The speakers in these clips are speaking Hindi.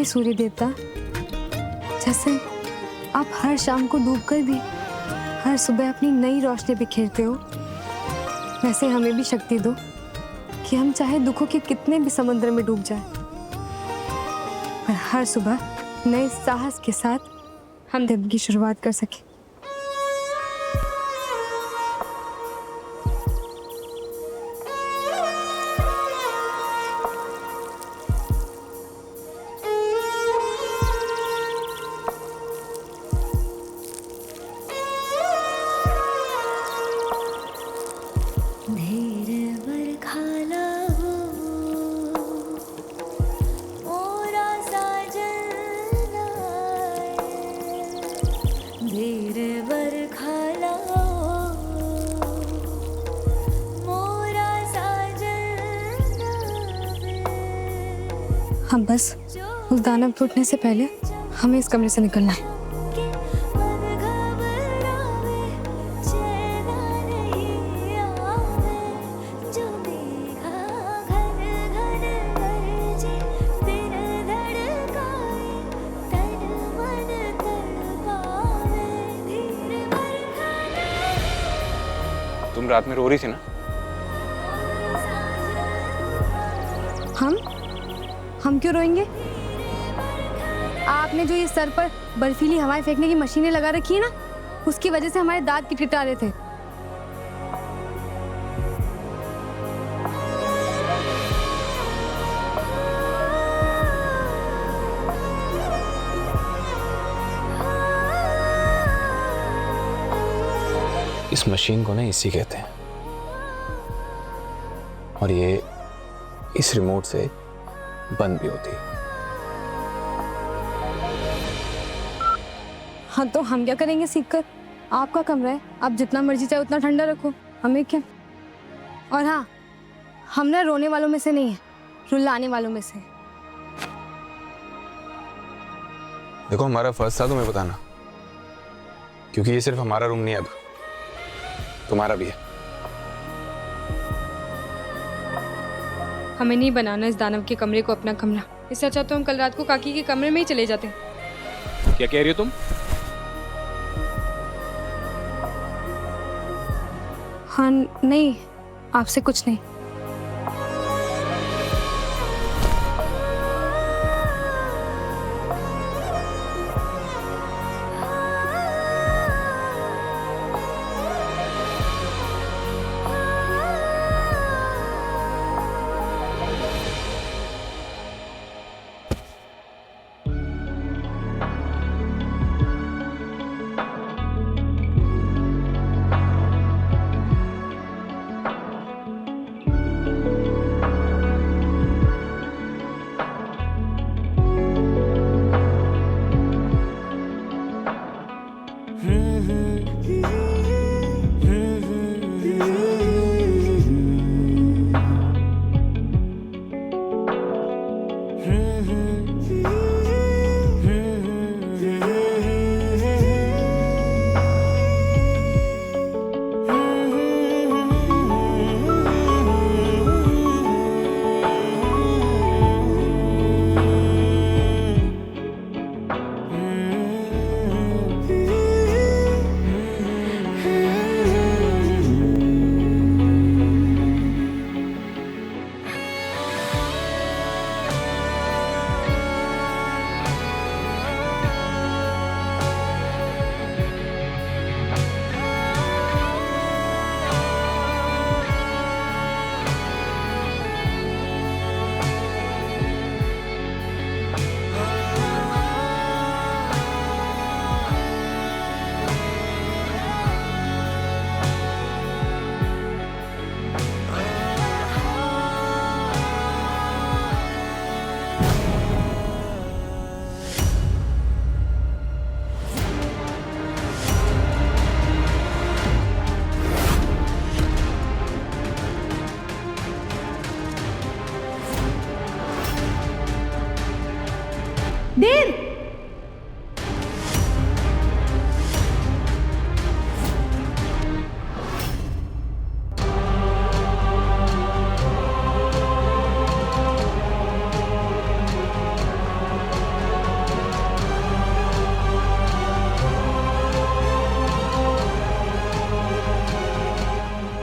सूर्य देवता, जैसे आप हर शाम को डूबकर भी हर सुबह अपनी नई रोशनी बिखेरते हो, वैसे हमें भी शक्ति दो कि हम चाहे दुखों के कितने भी समुद्र में डूब जाए, पर हर सुबह नए साहस के साथ हम दिन की शुरुआत कर सकें। हम बस उस दानव टूटने से पहले हमें इस कमरे से निकलना है। तुम रात में रो रही थी ना? हम क्यों रोएंगे? आपने जो ये सर पर बर्फीली हवाएं फेंकने की मशीनें लगा रखी है ना, उसकी वजह से हमारे दांत किटकिटा रहे थे। इस मशीन को ना इसी कहते हैं, और ये इस रिमोट से बंद भी होती है। हाँ तो हम क्या करेंगे सीखकर? आपका कमरा है, आप जितना मर्जी चाहे उतना ठंडा रखो, हमें क्या। और हाँ, हम ना रोने वालों में से नहीं है, रुलाने वालों में से। देखो, हमारा फर्ज था तुम्हें बताना, क्योंकि ये सिर्फ हमारा रूम नहीं है, अब तुम्हारा भी है। हमें नहीं बनाना इस दानव के कमरे को अपना कमरा। इससे अच्छा तो हम कल रात को काकी के कमरे में ही चले जाते। क्या कह रही हो तुम? हाँ नहीं, आपसे कुछ नहीं।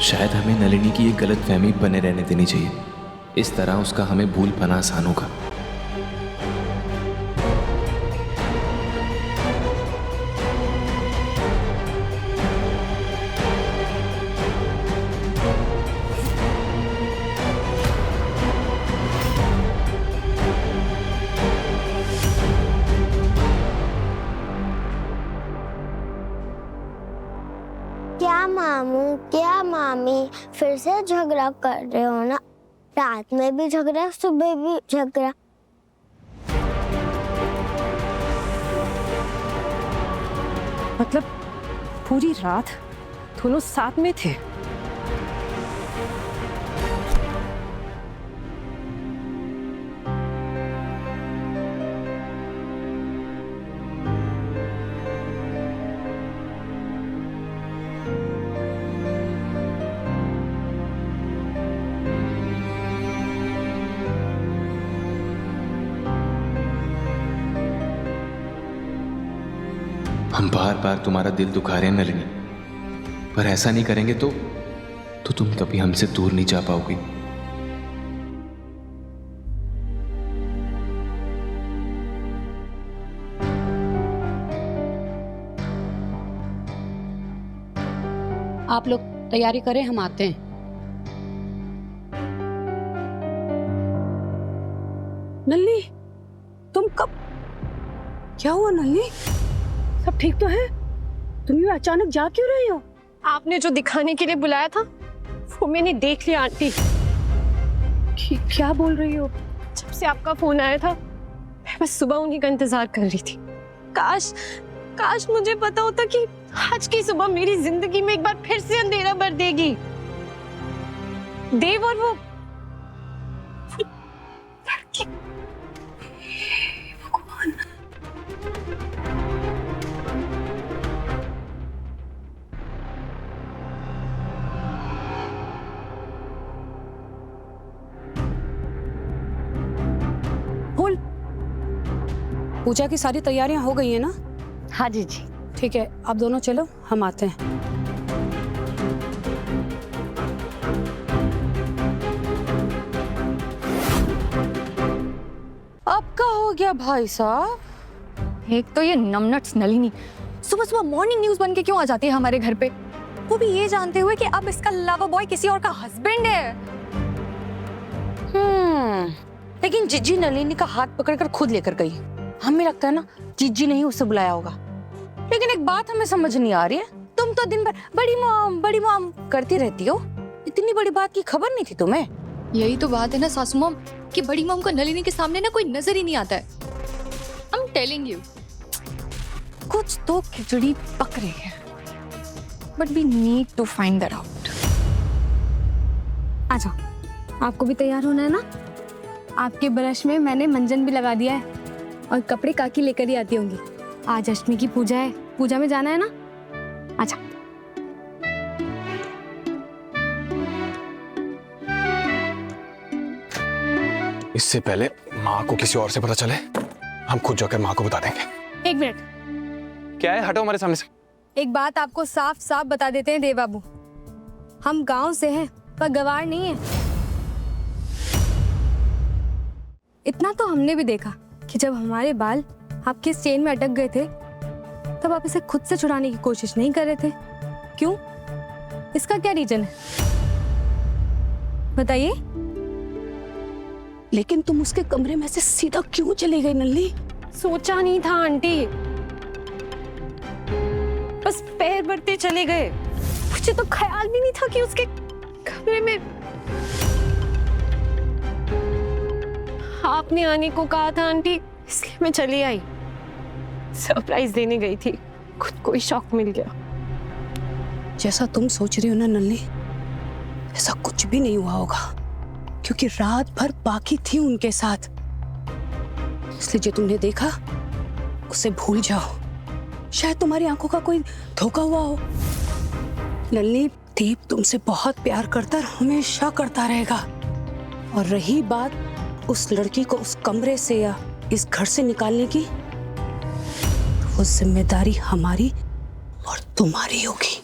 शायद हमें नलिनी की एक गलत फहमी बने रहने देनी चाहिए। इस तरह उसका हमें भूल पाना आसान होगा। क्या मामू, क्या मामी, फिर से झगड़ा कर रहे हो ना? रात में भी झगड़ा, सुबह भी झगड़ा। मतलब पूरी रात दोनों साथ में थे? हम बार बार तुम्हारा दिल दुखा रहे हैं नलिनी, पर ऐसा नहीं करेंगे तो तुम कभी हमसे दूर नहीं जा पाओगी। आप लोग तैयारी करें, हम आते हैं। नल्ली, तुम कब? क्या हुआ नल्ली? सब ठीक तो है? तुम ये अचानक जा क्यों रही हो? आपने जो दिखाने के लिए बुलाया था वो मैंने देख लिया आंटी। क्या बोल रही हो? जब से आपका फोन आया था मैं बस सुबह उन्हीं का इंतजार कर रही थी। काश मुझे पता होता कि आज की सुबह मेरी जिंदगी में एक बार फिर से अंधेरा भर देगी। देव और वो लड़की। भगवान। बोल। पूजा की सारी तैयारियां हो गई है ना? हाँ जी जी। ठीक है, आप दोनों चलो, हम आते हैं। अब क्या हो गया भाई साहब? एक तो ये नमनट्स नलिनी सुबह सुबह मॉर्निंग न्यूज बन के क्यों आ जाती है हमारे घर पे, वो भी ये जानते हुए कि अब इसका लवर बॉय किसी और का हस्बैंड है। लेकिन जिज्जी नलिनी का हाथ पकड़कर खुद लेकर गई। हमें लगता है ना जिज्जी ने ही उसे बुलाया होगा। लेकिन एक बात हमें समझ नहीं आ रही है, तुम तो दिन भर बड़ी मॉम करती रहती हो, इतनी बड़ी बात की खबर नहीं थी तुम्हें? यही तो बात है ना सासू मॉम कि बड़ी मॉम को नलिनी के सामने ना कोई नजर ही नहीं आता है। I'm telling you, कुछ तो खिचड़ी पक रही है, but we need to find that out. अच्छा, आपको भी तैयार होना है ना? आपके ब्रश में मैंने मंजन भी लगा दिया है और कपड़े काकी लेकर ही आती होंगी। आज अष्टमी की पूजा है, पूजा में जाना है ना? अच्छा। इससे पहले माँ को किसी और से पता चले, हम खुद जाकर माँ को बता देंगे। एक मिनट, क्या है? हटो हमारे सामने से। एक बात आपको साफ साफ बता देते हैं देव बाबू, हम गांव से हैं पर गवार नहीं है। इतना तो हमने भी देखा कि जब हमारे बाल आपके चेन में अटक गए थे तब आप इसे खुद से छुड़ाने की कोशिश नहीं कर रहे थे। क्यों? इसका क्या रीजन है बताइए? लेकिन तुम उसके कमरे में से सीधा क्यों चली गई नल्ली? सोचा नहीं था आंटी, बस पैर बढ़ते चले गए। मुझे तो ख्याल भी नहीं था कि उसके कमरे में आपने आने को कहा था आंटी, इसलिए मैं चली आई। सरप्राइज देने गई थी, खुद को ही शॉक मिल गया। जैसा तुम सोच रही हो ना नल्ली, ऐसा कुछ भी नहीं हुआ होगा, क्योंकि रात भर बाकी थी उनके साथ। इसलिए जो तुमने देखा उसे भूल जाओ। शायद तुम्हारी आंखों का कोई धोखा हुआ हो। नल्ली, दीप तुमसे बहुत प्यार करता और हमेशा करता रहेगा। और रही बात उस लड़की को उस कमरे से या इस घर से निकालने की, तो वो जिम्मेदारी हमारी और तुम्हारी होगी।